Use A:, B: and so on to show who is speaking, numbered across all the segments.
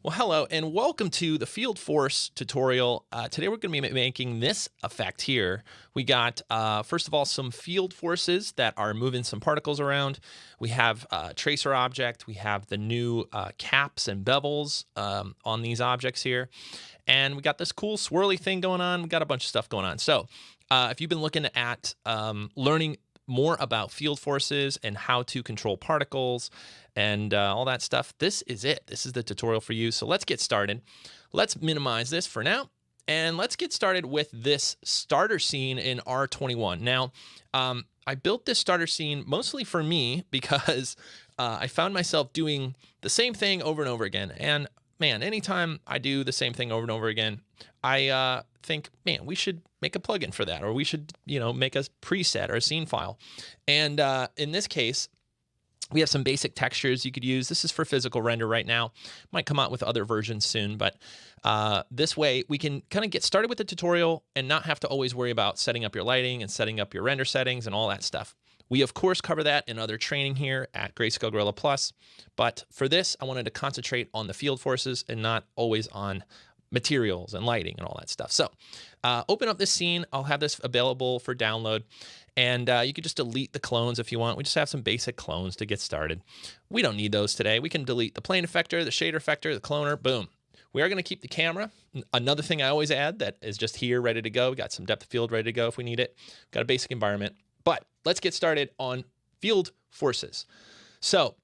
A: Well, hello and welcome to the field force tutorial. Today we're going to be making this effect here. We got, first of all, some field forces that are moving some particles around. We have a tracer object. We have the new caps and bevels on these objects here. And we got this cool swirly thing going on. We got a bunch of stuff going on. So if you've been looking at learning more about field forces and how to control particles and all that stuff, this is it. This is the tutorial for you. So let's get started. Let's minimize this for now. And let's get started with this starter scene in R21. Now, I built this starter scene mostly for me because I found myself doing the same thing over and over again. And man, anytime I do the same thing over and over again, I think, man, we should make a plugin for that, or we should, make a preset or a scene file. And in this case, we have some basic textures you could use. This is for physical render right now. Might come out with other versions soon, but this way we can kind of get started with the tutorial and not have to always worry about setting up your lighting and setting up your render settings and all that stuff. We, of course, cover that in other training here at Grayscale Gorilla Plus, but for this, I wanted to concentrate on the field forces and not always on materials and lighting and all that stuff. So open up this scene. I'll have this available for download, and you could just delete the clones if you want. We just have some basic clones to get started. We don't need those today. We can delete the plane effector, the shader effector, the cloner, boom. We are going to keep the camera. Another thing I always add that is just here ready to go. We got some depth of field ready to go if we need it. Got a basic environment. But let's get started on field forces. So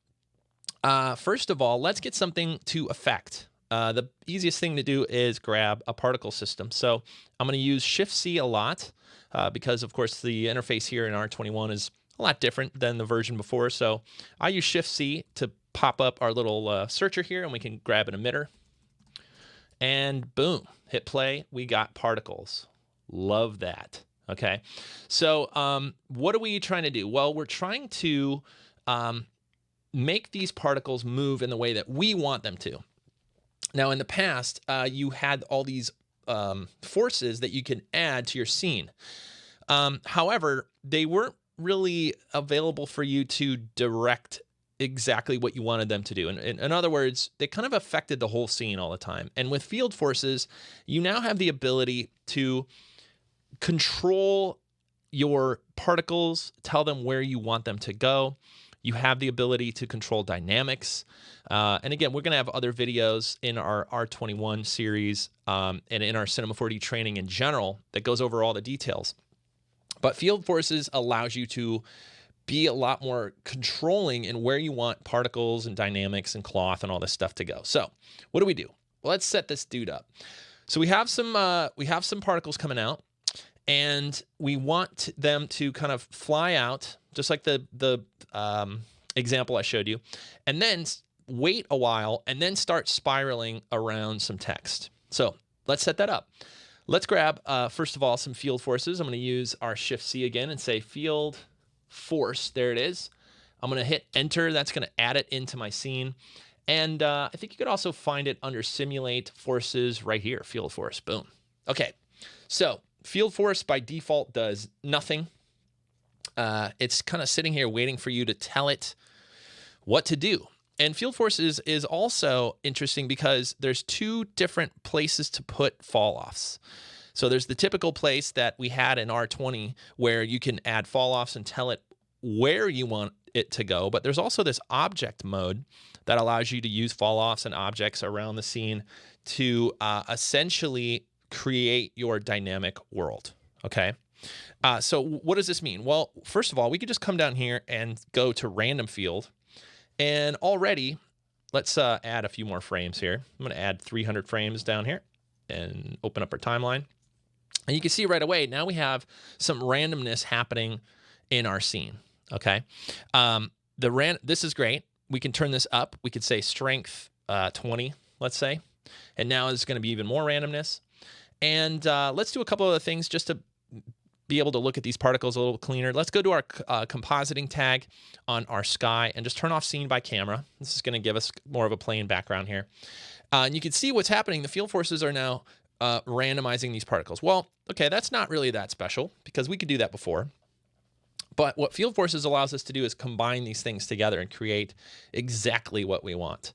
A: first of all, let's get something to affect. The easiest thing to do is grab a particle system. So I'm going to use Shift-C a lot because, of course, the interface here in R21 is a lot different than the version before. So I use Shift-C to pop up our little searcher here, and we can grab an emitter. And boom, hit play. We got particles. Love that. Okay, so what are we trying to do? Well, we're trying to make these particles move in the way that we want them to. Now, in the past, you had all these forces that you can add to your scene. However, they weren't really available for you to direct exactly what you wanted them to do. In other words, they kind of affected the whole scene all the time. And with field forces, you now have the ability to control your particles, tell them where you want them to go. You have the ability to control dynamics. And again, we're going to have other videos in our R21 series and in our Sinamofordi training in general that goes over all the details. But field forces allows you to be a lot more controlling in where you want particles and dynamics and cloth and all this stuff to go. So what do? Well, let's set this dude up. So we have some particles coming out, and we want them to kind of fly out, just like the example I showed you, and then wait a while, and then start spiraling around some text. So let's set that up. Let's grab, first of all, some field forces. I'm going to use our Shift-C again and say field force. There it is. I'm going to hit enter. That's going to add it into my scene. And I think you could also find it under simulate forces right here, field force. Boom. Okay, so field force by default does nothing. It's kind of sitting here waiting for you to tell it what to do. And field forces is also interesting because there's two different places to put fall-offs. So there's the typical place that we had in R20 where you can add fall-offs and tell it where you want it to go. But there's also this object mode that allows you to use fall-offs and objects around the scene to essentially create your dynamic world. Okay. So what does this mean? Well, first of all, we could just come down here and go to random field. And already, let's add a few more frames here. I'm going to add 300 frames down here and open up our timeline. And you can see right away, now we have some randomness happening in our scene. Okay. This is great. We can turn this up. We could say strength 20, let's say. And now it's going to be even more randomness. And let's do a couple of other things just to be able to look at these particles a little cleaner. Let's go to our compositing tag on our sky and just turn off scene by camera. This is going to give us more of a plain background here. And you can see what's happening. The field forces are now randomizing these particles. Well, okay, that's not really that special because we could do that before. But what field forces allows us to do is combine these things together and create exactly what we want.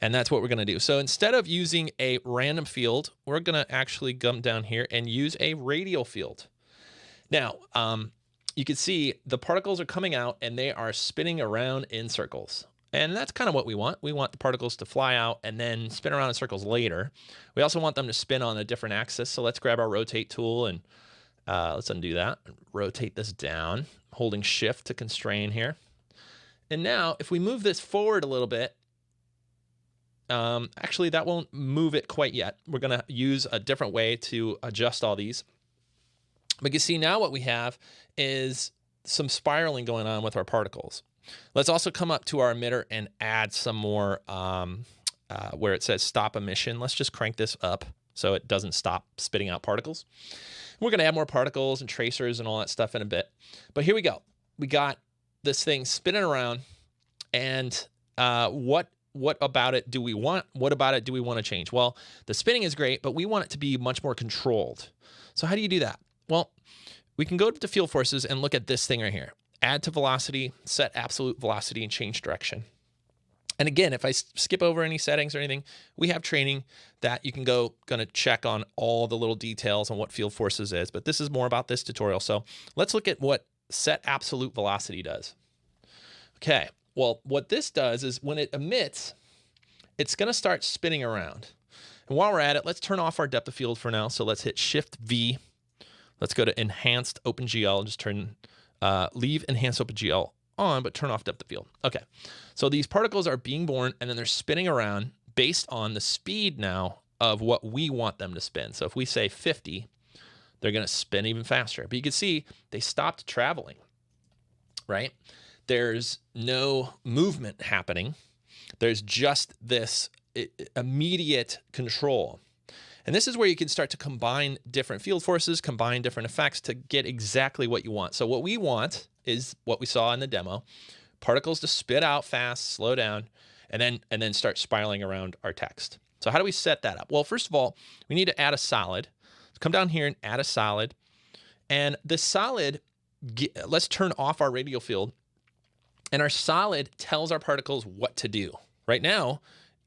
A: And that's what we're going to do. So instead of using a random field, we're going to actually come down here and use a radial field. Now, you can see the particles are coming out and they are spinning around in circles. And that's kind of what we want. We want the particles to fly out and then spin around in circles later. We also want them to spin on a different axis. So let's grab our rotate tool and let's undo that. Rotate this down, holding shift to constrain here. And now if we move this forward a little bit, actually that won't move it quite yet. We're going to use a different way to adjust all these. But you see now what we have is some spiraling going on with our particles. Let's also come up to our emitter and add some more where it says stop emission. Let's just crank this up so it doesn't stop spitting out particles. We're going to add more particles and tracers and all that stuff in a bit. But here we go. We got this thing spinning around. And what about it do we want? What about it do we want to change? Well, the spinning is great, but we want it to be much more controlled. So how do you do that? Well, we can go to field forces and look at this thing right here. Add to velocity, set absolute velocity, and change direction. And again, if I skip over any settings or anything, we have training that you can gonna check on all the little details on what field forces is, but this is more about this tutorial. So let's look at what set absolute velocity does. Okay, well, what this does is when it emits, it's gonna start spinning around. And while we're at it, let's turn off our depth of field for now. So let's hit Shift V. Let's go to Enhanced OpenGL, just leave Enhanced OpenGL on, but turn off depth of field. Okay, so these particles are being born and then they're spinning around based on the speed now of what we want them to spin. So if we say 50, they're gonna spin even faster. But you can see they stopped traveling, right? There's no movement happening. There's just this immediate control. And this is where you can start to combine different field forces, combine different effects to get exactly what you want. So what we want is what we saw in the demo, particles to spit out fast, slow down, and then start spiraling around our text. So how do we set that up? Well, first of all, we need to add a solid. Let's come down here and add a solid. And the solid, let's turn off our radial field. And our solid tells our particles what to do. Right now,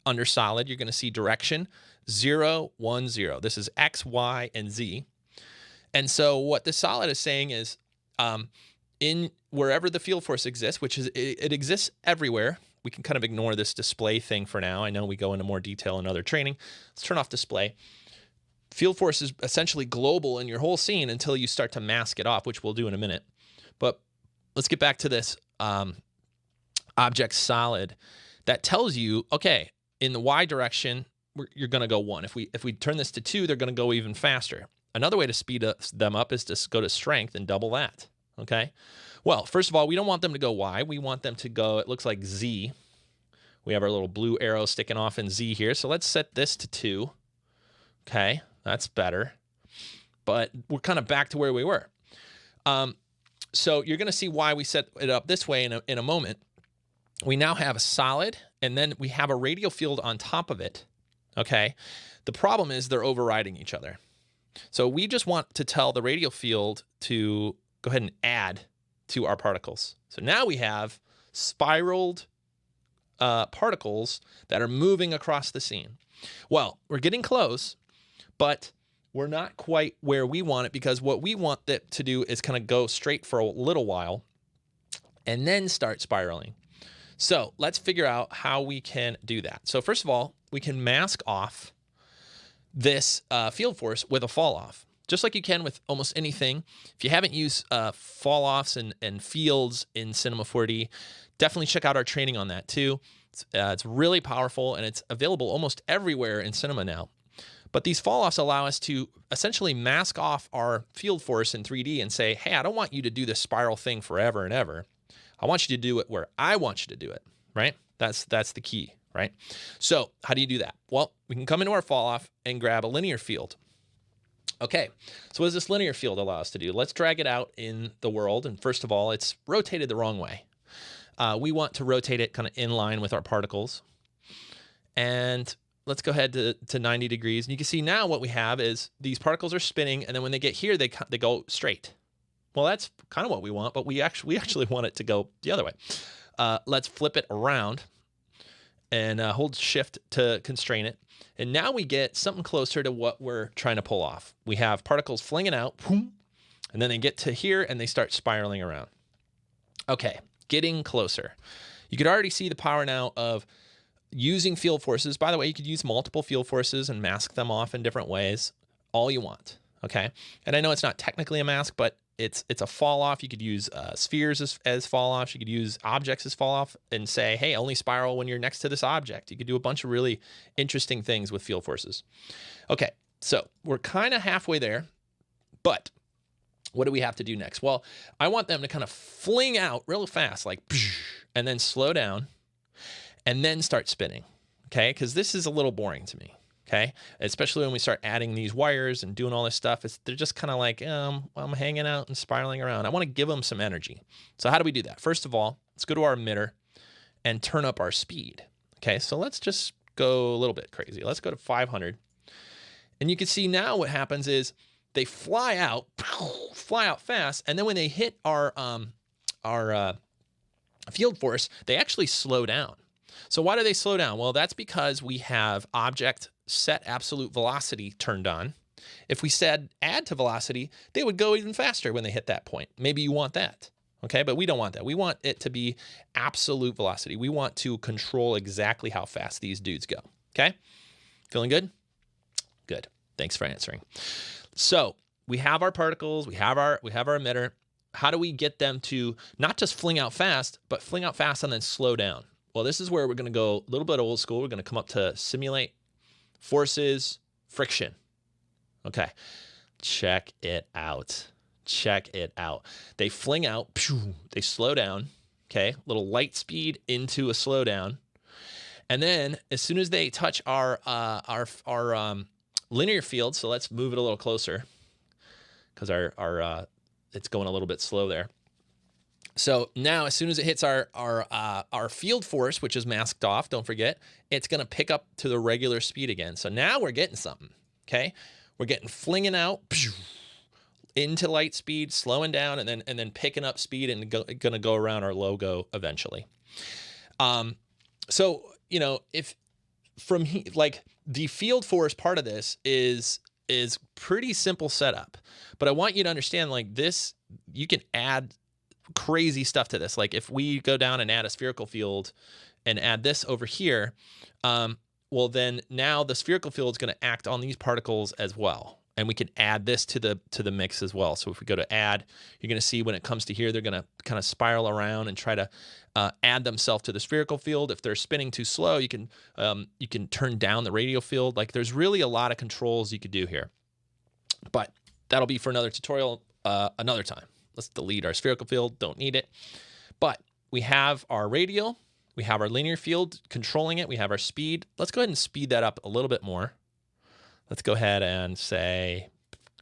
A: under solid, you're going to see direction 0, 1, 0. This is X, Y, and Z. And so what the solid is saying is in wherever the field force exists, which is it exists everywhere. We can kind of ignore this display thing for now. I know we go into more detail in other training. Let's turn off display. Field force is essentially global in your whole scene until you start to mask it off, which we'll do in a minute. But let's get back to this object solid that tells you, okay, in the Y direction, you're going to go 1. If we turn this to 2, they're going to go even faster. Another way to speed them up is to go to strength and double that. Okay. Well, first of all, we don't want them to go Y. We want them to go, it looks like Z. We have our little blue arrow sticking off in Z here. So let's set this to 2. Okay. That's better. But we're kind of back to where we were. So you're going to see why we set it up this way in a moment. We now have a solid, and then we have a radial field on top of it. Okay. The problem is they're overriding each other. So we just want to tell the radial field to go ahead and add to our particles. So now we have spiraled particles that are moving across the scene. Well, we're getting close, but we're not quite where we want it, because what we want it to do is kind of go straight for a little while and then start spiraling. So let's figure out how we can do that. So first of all, we can mask off this field force with a fall off, just like you can with almost anything. If you haven't used fall offs and fields in Sinamofourdie, definitely check out our training on that too. It's really powerful, and it's available almost everywhere in cinema now. But these fall offs allow us to essentially mask off our field force in 3D and say, hey, I don't want you to do this spiral thing forever and ever. I want you to do it where I want you to do it, right? That's the key, right? So how do you do that? Well, we can come into our fall off and grab a linear field. Okay, so what does this linear field allow us to do? Let's drag it out in the world. And first of all, it's rotated the wrong way. We want to rotate it kind of in line with our particles. And let's go ahead to 90 degrees. And you can see now what we have is these particles are spinning, and then when they get here, they go straight, Well, that's kind of what we want, but we actually want it to go the other way. Let's flip it around and hold shift to constrain it. And now we get something closer to what we're trying to pull off. We have particles flinging out, and then they get to here and they start spiraling around. Okay, getting closer. You could already see the power now of using field forces. By the way, you could use multiple field forces and mask them off in different ways, all you want, okay? And I know it's not technically a mask, but it's a fall off. You could use spheres as fall offs. You could use objects as fall off and say, hey, only spiral when you're next to this object. You could do a bunch of really interesting things with field forces. Okay, so we're kind of halfway there, but what do we have to do next? Well, I want them to kind of fling out real fast, like, and then slow down and then start spinning, okay? Because this is a little boring to me. Okay, especially when we start adding these wires and doing all this stuff, they're just kind of like, I'm hanging out and spiraling around. I want to give them some energy. So how do we do that? First of all, let's go to our emitter and turn up our speed. Okay, so let's just go a little bit crazy. Let's go to 500. And you can see now what happens is they fly out fast. And then when they hit our field force, they actually slow down. So why do they slow down? Well, that's because we have object set absolute velocity turned on. If we said add to velocity, they would go even faster when they hit that point. Maybe you want that, okay? But we don't want that. We want it to be absolute velocity. We want to control exactly how fast these dudes go, okay? Feeling good? Good. Thanks for answering. So we have our particles, we have our emitter. How do we get them to not just fling out fast, but fling out fast and then slow down? Well, this is where we're going to go a little bit old school. We're going to come up to simulate forces, friction. Okay, check it out. Check it out. They fling out, they slow down, okay? Little light speed into a slowdown. And then as soon as they touch our linear field, so let's move it a little closer because our it's going a little bit slow there. So now, as soon as it hits our field force, which is masked off, don't forget, it's going to pick up to the regular speed again. So now we're getting something, okay? We're getting flinging out into light speed, slowing down, and then picking up speed and going to go around our logo eventually. So, you know, if from like the field force part of this is pretty simple setup, but I want you to understand like this, you can add crazy stuff to this. Like if we go down and add a spherical field and add this over here, well then now the spherical field is going to act on these particles as well. And we can add this to the mix as well. So if we go to add, you're going to see when it comes to here, they're going to kind of spiral around and try to add themselves to the spherical field. If they're spinning too slow, you can turn down the radial field. Like there's really a lot of controls you could do here. But that'll be for another tutorial another time. Let's delete our spherical field, don't need it. But we have our radial, we have our linear field controlling it, we have our speed. Let's go ahead and speed that up a little bit more. Let's go ahead and say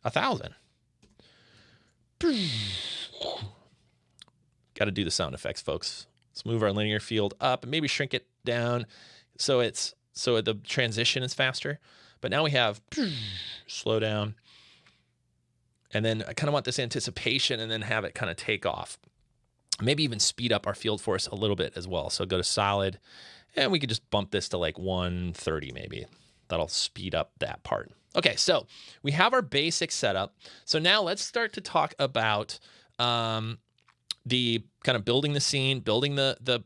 A: 1,000. Got to do the sound effects, folks. Let's move our linear field up and maybe shrink it down so the transition is faster. But now we have slow down. And then I kind of want this anticipation and then have it kind of take off. Maybe even speed up our field force a little bit as well. So go to solid, and we could just bump this to like 130 maybe. That'll speed up that part. Okay, so we have our basic setup. So now let's start to talk about the kind of building the scene, building the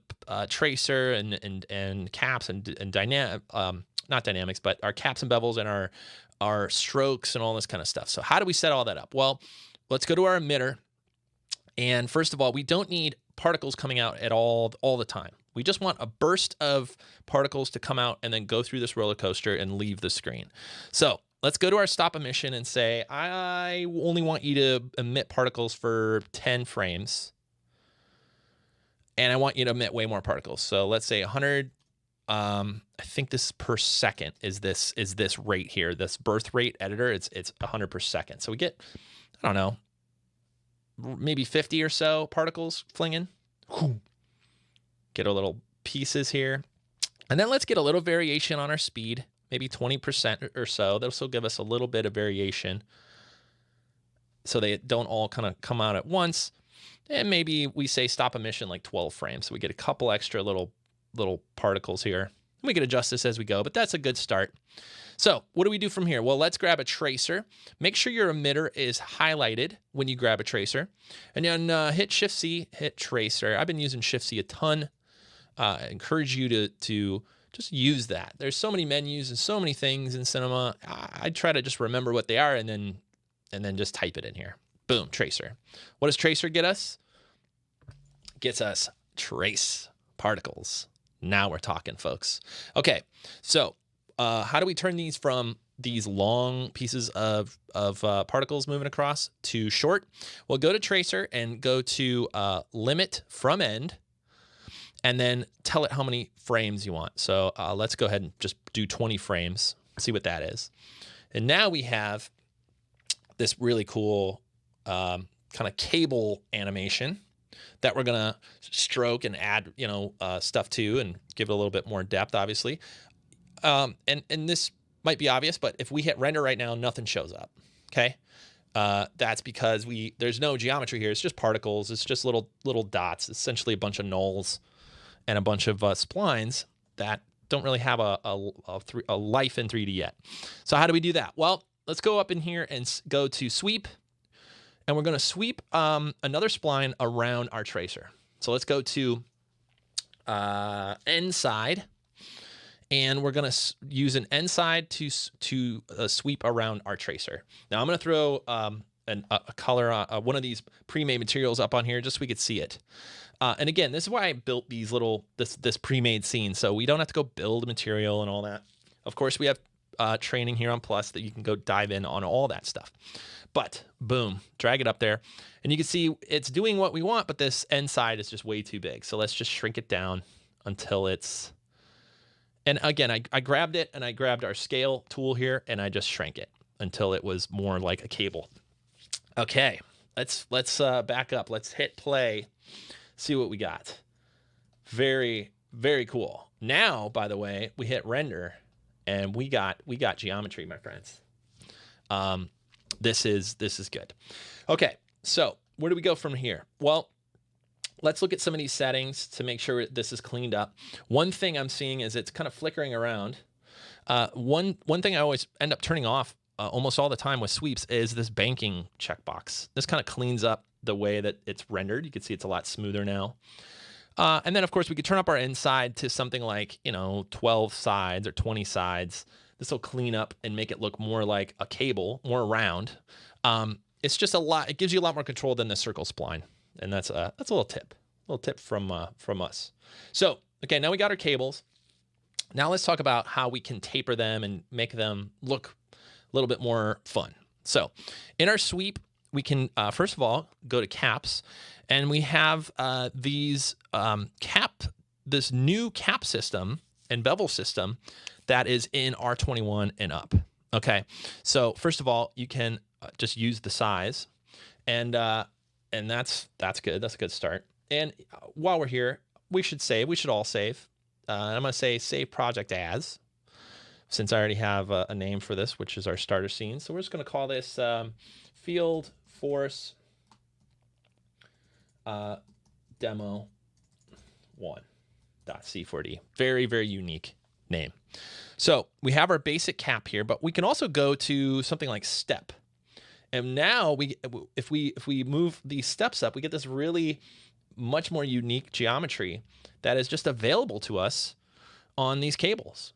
A: tracer and caps and dynamic, not dynamics, but our caps and bevels and our strokes and all this kind of stuff. So how do we set all that up? Well, let's go to our emitter. And first of all, we don't need particles coming out at all the time. We just want a burst of particles to come out and then go through this roller coaster and leave the screen. So let's go to our stop emission and say, I only want you to emit particles for 10 frames. And I want you to emit way more particles. So let's say 100. I think this per second is this rate here, this birth rate editor. It's 100 per second. So we get, I don't know, maybe 50 or so particles flinging. Get our little pieces here. And then let's get a little variation on our speed, maybe 20% or so. This will give us a little bit of variation. so they don't all kind of come out at once. And maybe we say stop emission like 12 frames. So we get a couple extra little particles here. We can adjust this as we go, but that's a good start. So what do we do from here? Well, let's grab a tracer. Make sure your emitter is highlighted when you grab a tracer. And then hit Shift-C, hit tracer. I've been using Shift-C a ton. I encourage you to just use that. There's so many menus and so many things in Cinema. I try to just remember what they are and then just type it in here. Boom, tracer. What does tracer get us? Gets us trace particles. Now we're talking, folks. Okay, so how do we turn these from these long pieces of particles moving across to short? Well, go to tracer and go to limit from end, and then tell it how many frames you want. So let's go ahead and just do 20 frames, see what that is. And now we have this really cool kind of cable animation that we're gonna stroke and add, stuff to and give it a little bit more depth, obviously. And this might be obvious, but if we hit render right now, nothing shows up. Okay, that's because there's no geometry here. It's just particles. It's just little dots. Essentially, a bunch of nulls and a bunch of splines that don't really have a life in 3D yet. So how do we do that? Well, let's go up in here and go to sweep. And we're going to sweep another spline around our tracer. So let's go to end side, and we're going to use an end side to sweep around our tracer. Now I'm going to throw a color on one of these pre-made materials up on here just so we could see it. And again, this is why I built these this pre-made scene, so we don't have to go build a material and all that. Of course, we have training here on Plus that you can go dive in on all that stuff. But boom, drag it up there. And you can see it's doing what we want, but this end side is just way too big. So let's just shrink it down until it's, and again, I grabbed it and I grabbed our scale tool here and I just shrank it until it was more like a cable. Okay, let's back up. Let's hit play, see what we got. Very, very cool. Now, by the way, we hit render and we got geometry, my friends. This is good. Okay, so where do we go from here? Well, let's look at some of these settings to make sure this is cleaned up. One thing I'm seeing is it's kind of flickering around. One thing I always end up turning off almost all the time with sweeps is this banking checkbox. This kind of cleans up the way that it's rendered. You can see it's a lot smoother now. And then, of course, we could turn up our inside to something like, 12 sides or 20 sides. This will clean up and make it look more like a cable, more round. It's just a lot. It gives you a lot more control than the circle spline, and that's a little tip from us. So, okay, now we got our cables. Now let's talk about how we can taper them and make them look a little bit more fun. So, in our sweep, we can first of all go to caps, and we have this new cap system and bevel system that is in R21 and up. Okay, so first of all, you can just use the size, and that's good. That's a good start. And while we're here, we should all save. I'm gonna say save project as, since I already have a name for this, which is our starter scene. So we're just gonna call this Field Force Demo 1.c4d. Very, very unique name. So we have our basic cap here, but we can also go to something like step. And now if we move these steps up, we get this really much more unique geometry that is just available to us on these cables.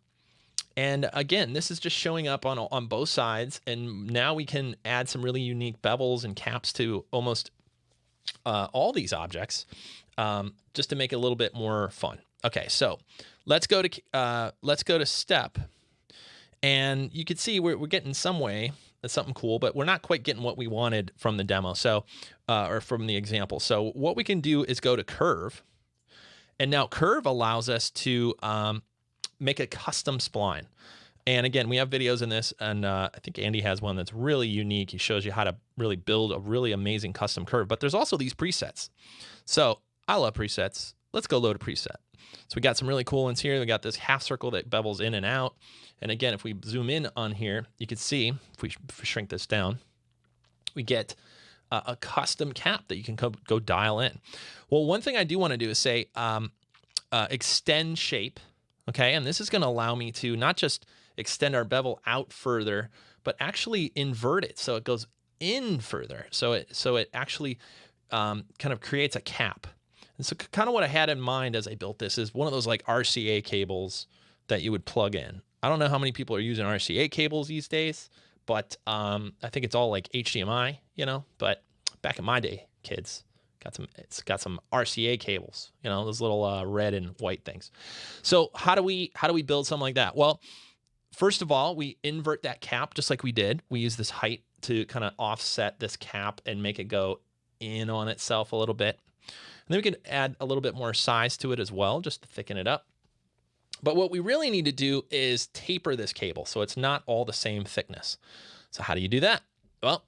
A: And again, this is just showing up on both sides. And now we can add some really unique bevels and caps to almost all these objects, just to make it a little bit more fun. Okay, so let's go to step, and you can see we're getting some way. That's something cool, but we're not quite getting what we wanted from the demo. So, or from the example. So what we can do is go to curve, and now curve allows us to make a custom spline. And again, we have videos in this, and I think Andy has one that's really unique. He shows you how to really build a really amazing custom curve, but there's also these presets. So I love presets. Let's go load a preset. So we got some really cool ones here. We got this half circle that bevels in and out. And again, if we zoom in on here, you can see, if we shrink this down, we get a custom cap that you can go dial in. Well, one thing I do want to do is say extend shape. Okay, and this is going to allow me to not just extend our bevel out further, but actually invert it so it goes in further. So it actually kind of creates a cap. And so kind of what I had in mind as I built this is one of those like RCA cables that you would plug in. I don't know how many people are using RCA cables these days, but I think it's all like HDMI, you know. But back in my day, kids, it's got some RCA cables, you know, those little red and white things. So how do we build something like that? Well, first of all, we invert that cap just like we did. We use this height to kind of offset this cap and make it go in on itself a little bit. And then we can add a little bit more size to it as well, just to thicken it up. But what we really need to do is taper this cable so it's not all the same thickness. So how do you do that? Well,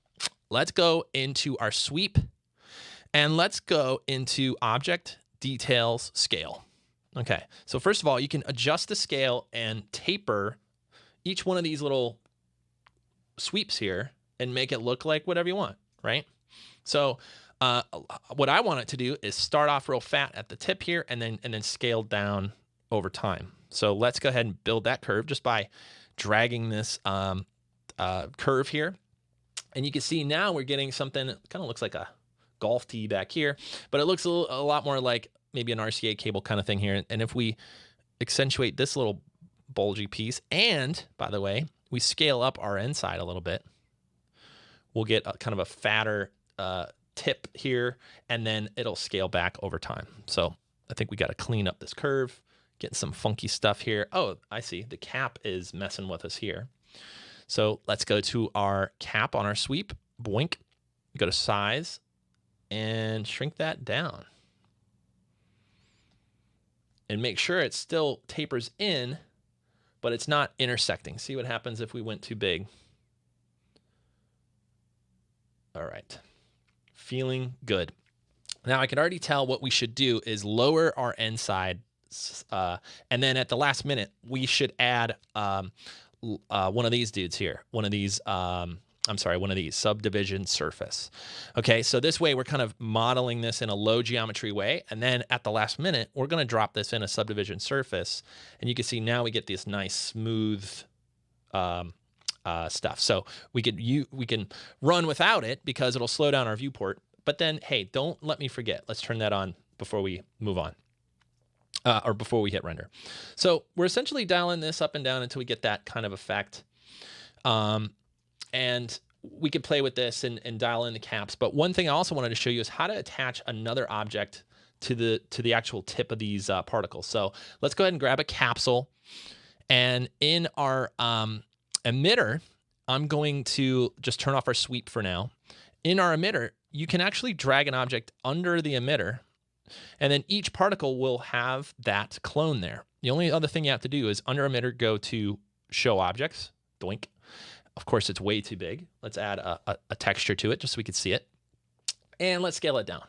A: let's go into our sweep and let's go into Object, Details, Scale. Okay, so first of all, you can adjust the scale and taper each one of these little sweeps here and make it look like whatever you want, right? So what I want it to do is start off real fat at the tip here and then scale down over time. So let's go ahead and build that curve just by dragging this curve here. And you can see now we're getting something that kind of looks like a golf tee back here, but it looks a lot more like maybe an RCA cable kind of thing here. And if we accentuate this little bulgy piece, and by the way, we scale up our end side a little bit, we'll get kind of a fatter tip here, and then it'll scale back over time. So I think we got to clean up this curve. Getting some funky stuff here. Oh, I see. The cap is messing with us here. So let's go to our cap on our sweep. Boink. Go to size and shrink that down. And make sure it still tapers in, but it's not intersecting. See what happens if we went too big. All right. Feeling good. Now I can already tell what we should do is lower our end side. And then at the last minute, we should add one of these dudes here. One of these subdivision surface. Okay, so this way we're kind of modeling this in a low geometry way. And then at the last minute, we're going to drop this in a subdivision surface. And you can see now we get this nice smooth stuff. So we can run without it because it'll slow down our viewport. But then, hey, don't let me forget. Let's turn that on before we move on. Or before we hit render. So we're essentially dialing this up and down until we get that kind of effect. And we could play with this and dial in the caps. But one thing I also wanted to show you is how to attach another object to the actual tip of these particles. So let's go ahead and grab a capsule. And in our emitter, I'm going to just turn off our sweep for now. In our emitter, you can actually drag an object under the emitter, and then each particle will have that clone there. The only other thing you have to do is under emitter, go to show objects, doink. Of course, it's way too big. Let's add a texture to it just so we can see it. And let's scale it down.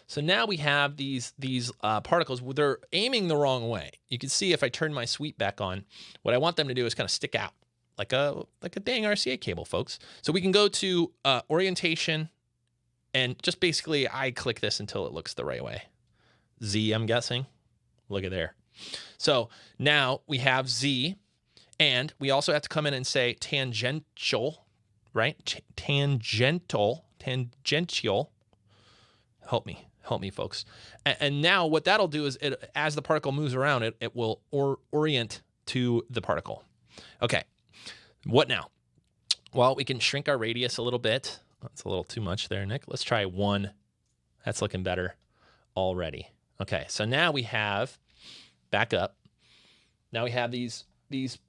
A: So now we have these particles. They're aiming the wrong way. You can see if I turn my sweep back on, what I want them to do is kind of stick out like a dang RCA cable, folks. So we can go to orientation, and just basically, I click this until it looks the right way. Z, I'm guessing. Look at there. So now we have Z, and we also have to come in and say tangential, right? Tangential. Help me, folks. And now what that'll do is, as the particle moves around, it will orient to the particle. Okay, what now? Well, we can shrink our radius a little bit. That's a little too much there, Nick. Let's try 1. That's looking better already. Okay, so now we have, back up, now we have these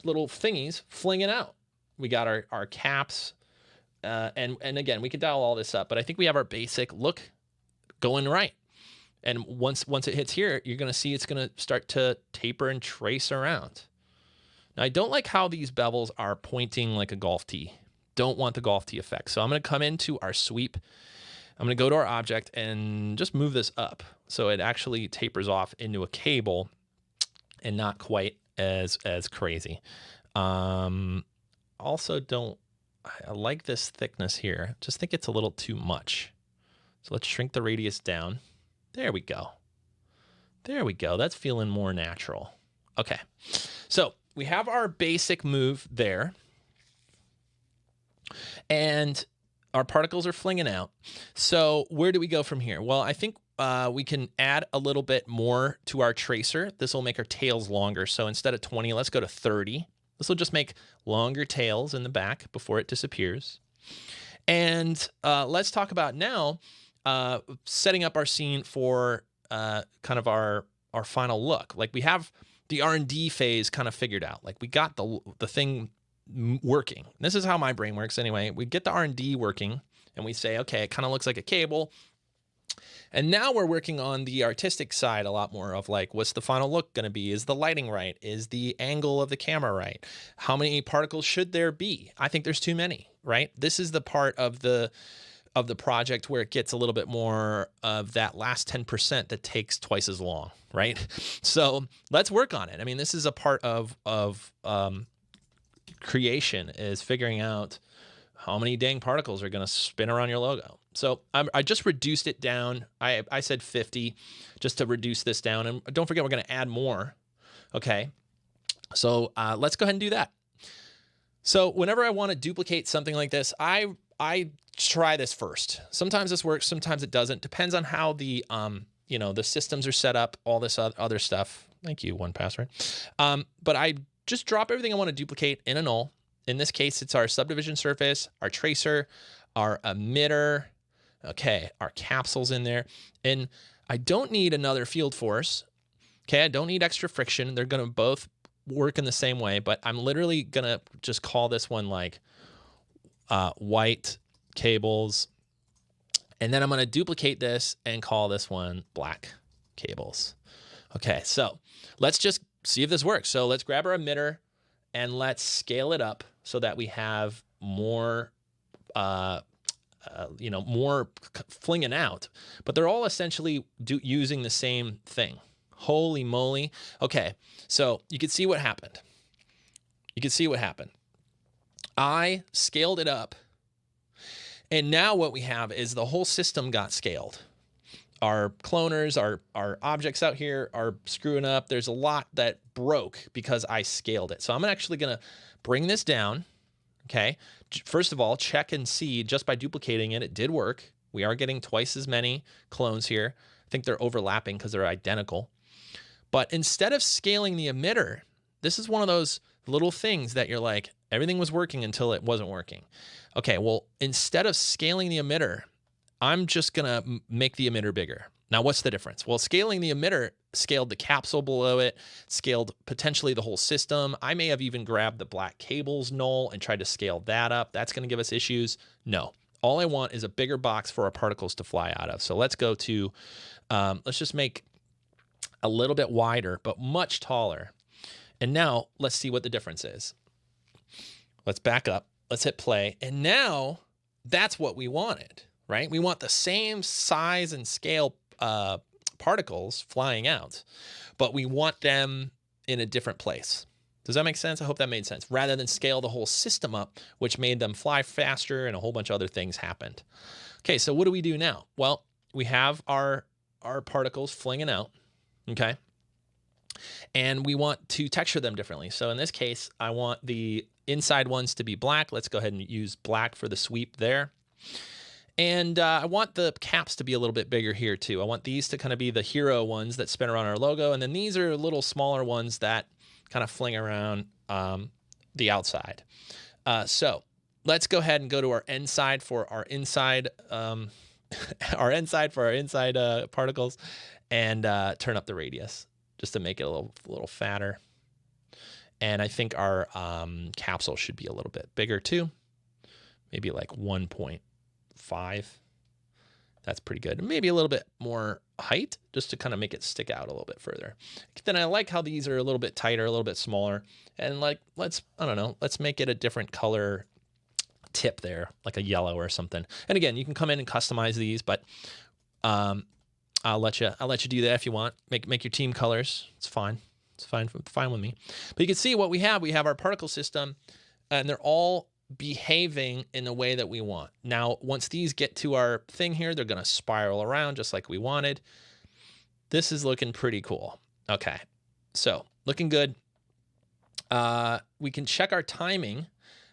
A: little thingies flinging out. We got our caps, and again, we can dial all this up, but I think we have our basic look going right. And once it hits here, you're going to see it's going to start to taper and trace around. Now, I don't like how these bevels are pointing like a golf tee. Don't want the golf tee effect. So I'm going to come into our sweep. I'm going to go to our object and just move this up so it actually tapers off into a cable and not quite as crazy. Also don't I like this thickness here. Just think it's a little too much. So let's shrink the radius down. There we go. There we go. That's feeling more natural. Okay. So we have our basic move there. And our particles are flinging out. So where do we go from here? Well, I think we can add a little bit more to our tracer. This will make our tails longer. So instead of 20, let's go to 30. This will just make longer tails in the back before it disappears. And let's talk about now setting up our scene for kind of our final look. Like we have the R&D phase kind of figured out. Like we got the thing working. This is how my brain works anyway. We get the R&D working and we say, okay, it kind of looks like a cable. And now we're working on the artistic side a lot more of like, what's the final look going to be? Is the lighting right? Is the angle of the camera right? How many particles should there be? I think there's too many, right? This is the part of the project where it gets a little bit more of that last 10% that takes twice as long, right? So let's work on it. I mean, this is a part of creation, is figuring out how many dang particles are going to spin around your logo. So I just reduced it down. I said 50 just to reduce this down. And don't forget, we're going to add more. Okay. So let's go ahead and do that. So whenever I want to duplicate something like this, I try this first. Sometimes this works, sometimes it doesn't. Depends on how the the systems are set up, all this other stuff. Thank you, 1Password. But I just drop everything I want to duplicate in a null. In this case, it's our subdivision surface, our tracer, our emitter. Okay, our capsule's in there. And I don't need another field force. Okay, I don't need extra friction. They're going to both work in the same way, but I'm literally going to just call this one like white cables. And then I'm going to duplicate this and call this one black cables. Okay, so let's just see if this works. So let's grab our emitter and let's scale it up so that we have more more flinging out, but they're all essentially using the same thing. Holy moly. Okay. So you can see what happened. I scaled it up. And now what we have is the whole system got scaled. Our cloners, our objects out here are screwing up. There's a lot that broke because I scaled it. So I'm actually going to bring this down. Okay. First of all, check and see just by duplicating it, it did work. We are getting twice as many clones here. I think they're overlapping because they're identical. But instead of scaling the emitter, this is one of those little things that you're like, everything was working until it wasn't working. Okay, well, instead of scaling the emitter, I'm just going to make the emitter bigger. Now, what's the difference? Well, scaling the emitter scaled the capsule below it, scaled potentially the whole system. I may have even grabbed the black cables null and tried to scale that up. That's going to give us issues. No, all I want is a bigger box for our particles to fly out of. So let's go to, let's just make a little bit wider, but much taller. And now let's see what the difference is. Let's back up. Let's hit play. And now that's what we wanted, right? We want the same size and scale particles flying out, but we want them in a different place. Does that make sense? I hope that made sense. Rather than scale the whole system up, which made them fly faster and a whole bunch of other things happened. Okay, so what do we do now? Well, we have our particles flinging out, okay? And we want to texture them differently. So in this case, I want the inside ones to be black. Let's go ahead and use black for the sweep there. And I want the caps to be a little bit bigger here too. I want these to kind of be the hero ones that spin around our logo. And then these are little smaller ones that kind of fling around the outside. So let's go ahead and go to our end side for our inside, particles, and turn up the radius just to make it a little fatter. And I think our capsule should be a little bit bigger too. Maybe like 1.5. That's pretty good. Maybe a little bit more height just to kind of make it stick out a little bit further. Then I like how these are a little bit tighter, a little bit smaller. And like, let's make it a different color tip there, like a yellow or something. And again, you can come in and customize these, but I'll let you do that if you want. Make your team colors. It's fine. It's fine with me. But you can see what we have. We have our particle system, and they're all behaving in the way that we want. Now, once these get to our thing here, they're going to spiral around just like we wanted. This is looking pretty cool. Okay, so looking good. We can check our timing.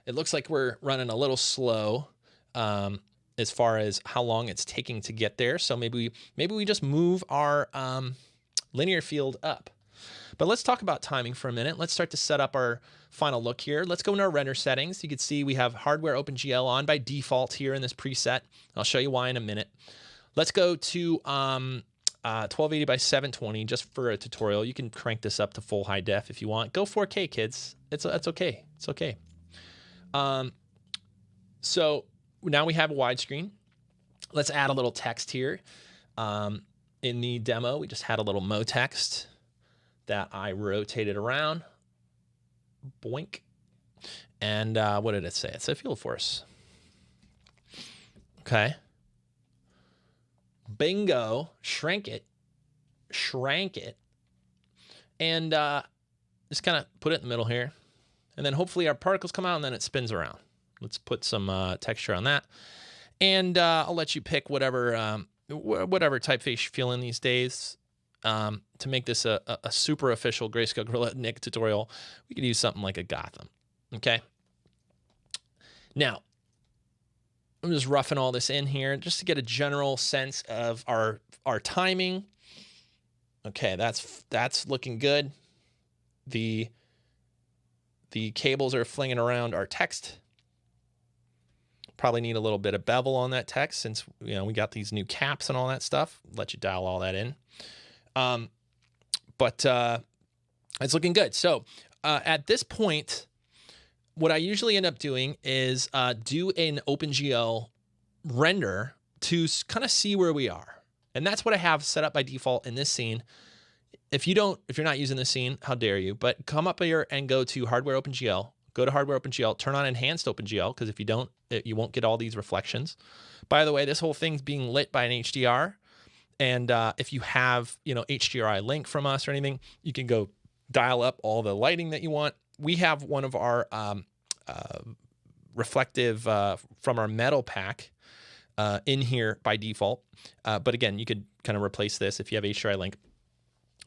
A: It looks like we're running a little slow as far as how long it's taking to get there. So maybe we just move our linear field up. But let's talk about timing for a minute. Let's start to set up our final look here. Let's go into our render settings. You can see we have hardware OpenGL on by default here in this preset. I'll show you why in a minute. Let's go to 1280 by 720 just for a tutorial. You can crank this up to full high def if you want. Go 4K, kids. It's okay. It's okay. So now we have a widescreen. Let's add a little text here. In the demo, we just had a little mo text that I rotated around. Boink. And what did it say? It said field force. Okay. Bingo. Shrank it. And just kind of put it in the middle here. And then hopefully our particles come out and then it spins around. Let's put some texture on that. And I'll let you pick whatever typeface you're feeling these days. To make this a super official Grayscale Gorilla Nick tutorial, we could use something like a Gotham. Okay. Now, I'm just roughing all this in here just to get a general sense of our timing. Okay, that's looking good. The cables are flinging around our text. Probably need a little bit of bevel on that text since we got these new caps and all that stuff. Let you dial all that in. But it's looking good. So at this point, what I usually end up doing is do an OpenGL render to kind of see where we are. And that's what I have set up by default in this scene. If you're not using this scene, how dare you? But come up here and go to Hardware OpenGL. Go to Hardware OpenGL, turn on Enhanced OpenGL, because if you don't, you won't get all these reflections. By the way, this whole thing's being lit by an HDR. And if you have, HDRI link from us or anything, you can go dial up all the lighting that you want. We have one of our reflective from our metal pack in here by default. But again, you could kind of replace this if you have HDRI link.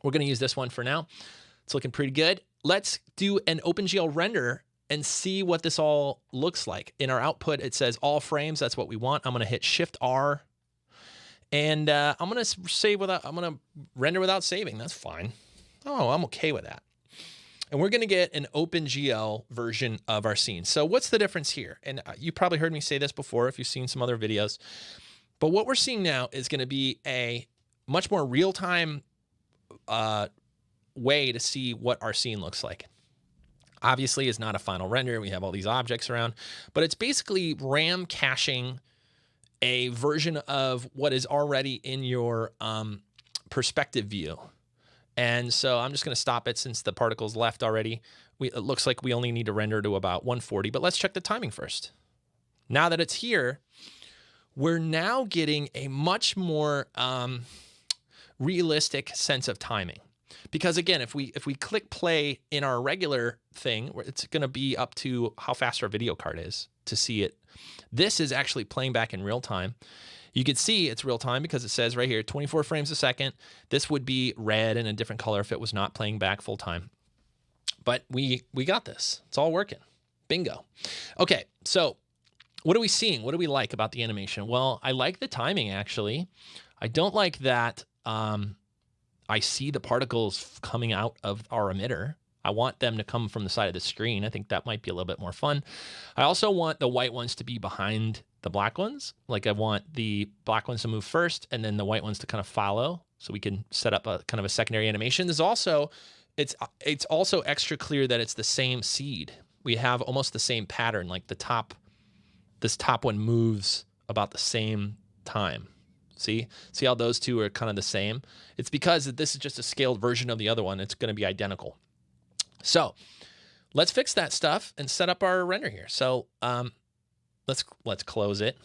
A: We're going to use this one for now. It's looking pretty good. Let's do an OpenGL render and see what this all looks like. In our output, it says all frames. That's what we want. I'm going to hit Shift R. And I'm going to render without saving. That's fine. Oh, I'm okay with that. And we're going to get an OpenGL version of our scene. So what's the difference here? And you probably heard me say this before if you've seen some other videos. But what we're seeing now is going to be a much more real-time way to see what our scene looks like. Obviously, it's not a final render. We have all these objects around. But it's basically RAM caching a version of what is already in your perspective view. And so I'm just going to stop it since the particles left already. It looks like we only need to render to about 140, but let's check the timing first. Now that it's here, we're now getting a much more realistic sense of timing. Because again, if we click play in our regular thing, it's going to be up to how fast our video card is to see it. This is actually playing back in real time. You can see it's real time because it says right here, 24 frames a second. This would be red and a different color if it was not playing back full time. But we got this. It's all working. Bingo. Okay, so what are we seeing? What do we like about the animation? Well, I like the timing, actually. I don't like that I see the particles coming out of our emitter. I want them to come from the side of the screen. I think that might be a little bit more fun. I also want the white ones to be behind the black ones. Like I want the black ones to move first and then the white ones to kind of follow so we can set up a kind of a secondary animation. There's also, it's also extra clear that it's the same seed. We have almost the same pattern, like this top one moves about the same time. See how those two are kind of the same? It's because this is just a scaled version of the other one. It's going to be identical. So let's fix that stuff and set up our render here. So let's close it.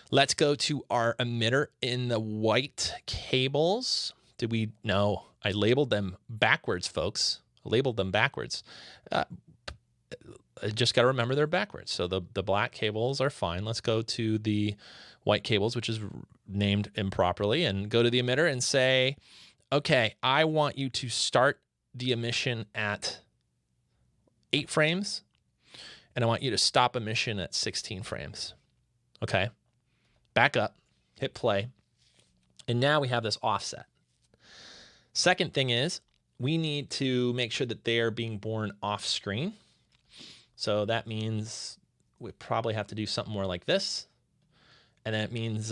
A: Let's go to our emitter in the white cables. Did we? No, I labeled them backwards, folks. I labeled them backwards. just got to remember they're backwards. So the black cables are fine. Let's go to the white cables, which is named improperly, and go to the emitter and say, okay, I want you to start the emission at 8 frames, and I want you to stop emission at 16 frames. Okay, back up, hit play, and now we have this offset. Second thing is, we need to make sure that they are being born off screen. So that means we probably have to do something more like this. And that means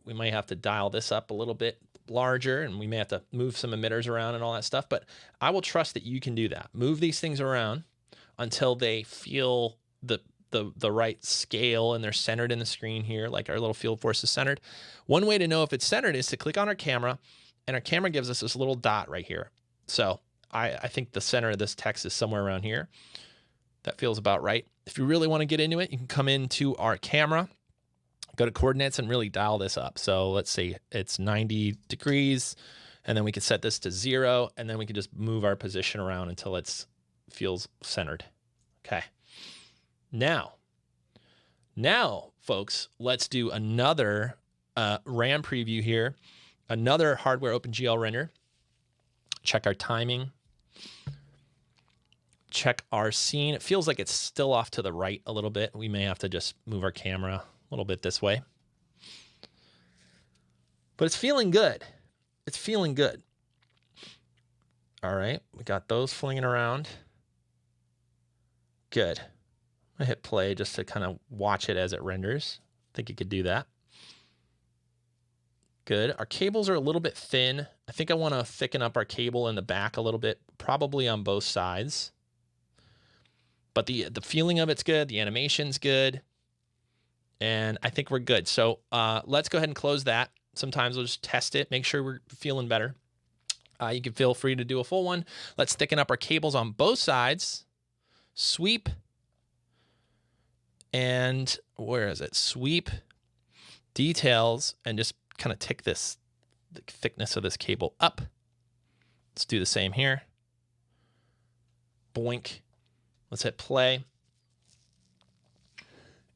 A: we might have to dial this up a little bit larger, and we may have to move some emitters around and all that stuff. But I will trust that you can do that. Move these things around until they feel the right scale and they're centered in the screen here, like our little field force is centered. One way to know if it's centered is to click on our camera, and our camera gives us this little dot right here. So I think the center of this text is somewhere around here. That feels about right. If you really want to get into it, you can come into our camera, go to coordinates, and really dial this up. So let's see, it's 90 degrees, and then we can set this to 0, and then we can just move our position around until it feels centered. Okay. Now, folks, let's do another RAM preview here, another hardware OpenGL render. Check our timing. Check our scene. It feels like it's still off to the right a little bit. We may have to just move our camera a little bit this way. But it's feeling good. It's feeling good. All right, we got those flinging around. Good. I'm gonna hit play just to kind of watch it as it renders. I think you could do that. Good. Our cables are a little bit thin. I think I want to thicken up our cable in the back a little bit, probably on both sides. But the feeling of it's good. The animation's good. And I think we're good. So let's go ahead and close that. Sometimes we'll just test it, make sure we're feeling better. You can feel free to do a full one. Let's thicken up our cables on both sides. Sweep. And where is it? Sweep, details, and just kind of tick the thickness of this cable up. Let's do the same here. Boink. Let's hit play.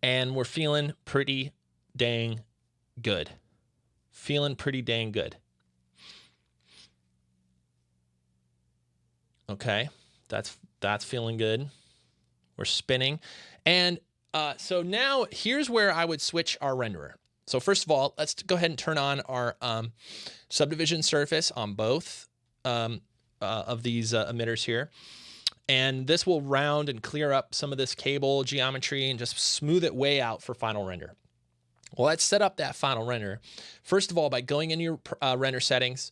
A: And we're feeling pretty dang good. Feeling pretty dang good. Okay, that's feeling good. We're spinning. And so now here's where I would switch our renderer. So first of all, let's go ahead and turn on our subdivision surface on both of these emitters here. And this will round and clear up some of this cable geometry and just smooth it way out for final render. Well, let's set up that final render. First of all, by going into your render settings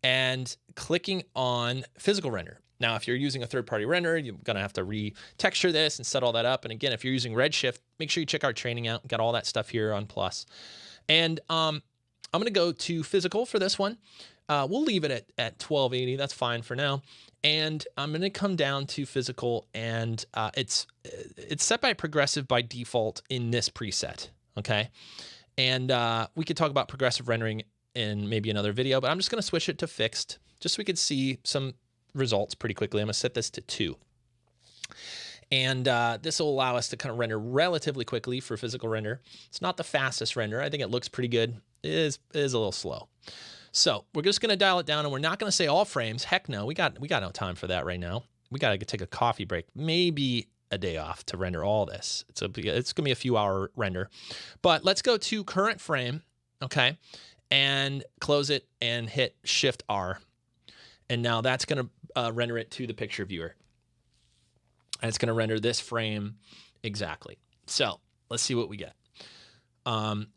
A: and clicking on physical render. Now, if you're using a third-party renderer, you're going to have to re-texture this and set all that up. And again, if you're using Redshift, make sure you check our training out. Got all that stuff here on Plus. And I'm going to go to physical for this one. We'll leave it at 1280. That's fine for now. And I'm going to come down to physical, and it's set by progressive by default in this preset. Okay. And we could talk about progressive rendering in maybe another video, but I'm just going to switch it to fixed just so we could see some results pretty quickly. I'm going to set this to 2. And this will allow us to kind of render relatively quickly for physical render. It's not the fastest render. I think it looks pretty good. It is a little slow. So we're just going to dial it down, and we're not going to say all frames. Heck no, we got no time for that right now. We got to take a coffee break, maybe a day off to render all this. It's going to be a few hour render. But let's go to current frame, okay, and close it and hit Shift R. And now that's going to render it to the picture viewer. And it's going to render this frame exactly. So let's see what we get.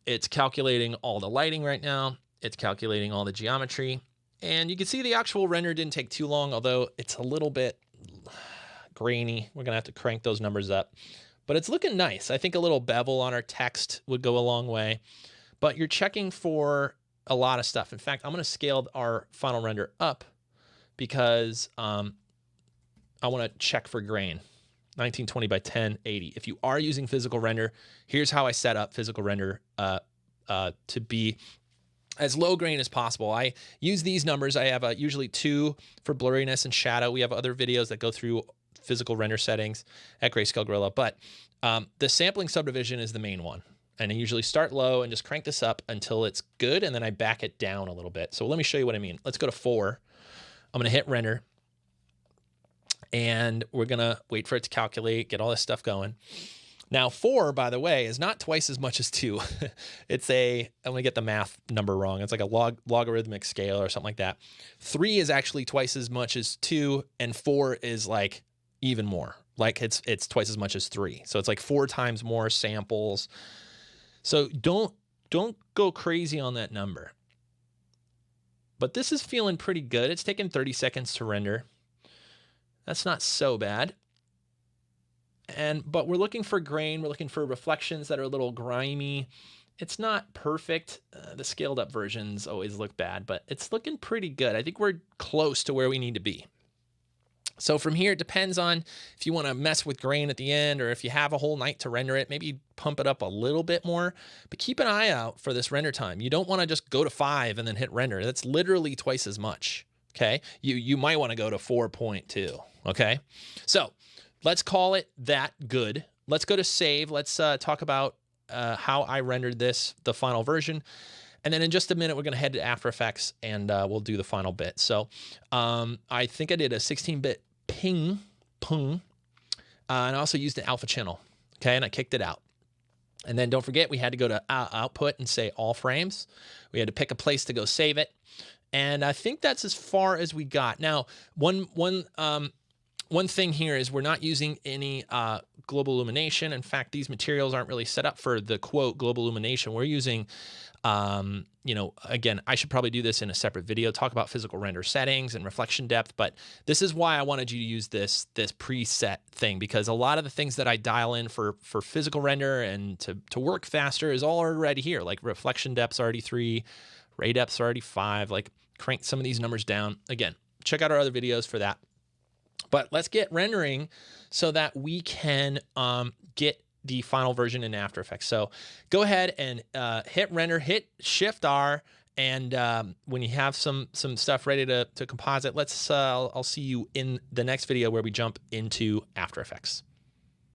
A: It's calculating all the lighting right now. It's calculating all the geometry. And you can see the actual render didn't take too long, although it's a little bit grainy. We're going to have to crank those numbers up. But it's looking nice. I think a little bevel on our text would go a long way. But you're checking for a lot of stuff. In fact, I'm going to scale our final render up because I want to check for grain. 1920 by 1080. If you are using physical render, here's how I set up physical render to be as low grain as possible. I use these numbers. I have usually 2 for blurriness and shadow. We have other videos that go through physical render settings at Grayscale Gorilla, but the sampling subdivision is the main one. And I usually start low and just crank this up until it's good, and then I back it down a little bit. So let me show you what I mean. Let's go to 4. I'm gonna hit render, and we're gonna wait for it to calculate, get all this stuff going. Now 4, by the way, is not twice as much as 2. It's I'm gonna get the math number wrong. It's like a logarithmic scale or something like that. 3 is actually twice as much as 2, and 4 is like even more. Like it's twice as much as 3. So it's like 4 times more samples. So don't go crazy on that number. But this is feeling pretty good. It's taken 30 seconds to render. That's not so bad. But we're looking for grain. We're looking for reflections that are a little grimy. It's not perfect. The scaled up versions always look bad, but it's looking pretty good. I think we're close to where we need to be. So from here, it depends on if you want to mess with grain at the end, or if you have a whole night to render it, maybe pump it up a little bit more, but keep an eye out for this render time. You don't want to just go to 5 and then hit render. That's literally twice as much. Okay. You might want to go to 4.2. Okay. So let's call it that good. Let's go to save. Let's talk about how I rendered the final version. And then in just a minute, we're going to head to After Effects, and we'll do the final bit. So I think I did a 16-bit ping, and I also used an alpha channel, okay, and I kicked it out. And then don't forget, we had to go to output and say all frames. We had to pick a place to go save it. And I think that's as far as we got. Now, one thing here is we're not using any global illumination. In fact, these materials aren't really set up for the quote global illumination. We're using, again, I should probably do this in a separate video, talk about physical render settings and reflection depth, but this is why I wanted you to use this preset thing, because a lot of the things that I dial in for physical render and to work faster is all already here. Like reflection depth's already 3, ray depth's already 5, like crank some of these numbers down. Again, check out our other videos for that. But let's get rendering so that we can get the final version in After Effects. So go ahead and hit render, hit Shift R, and when you have some stuff ready to composite, I'll see you in the next video where we jump into After Effects.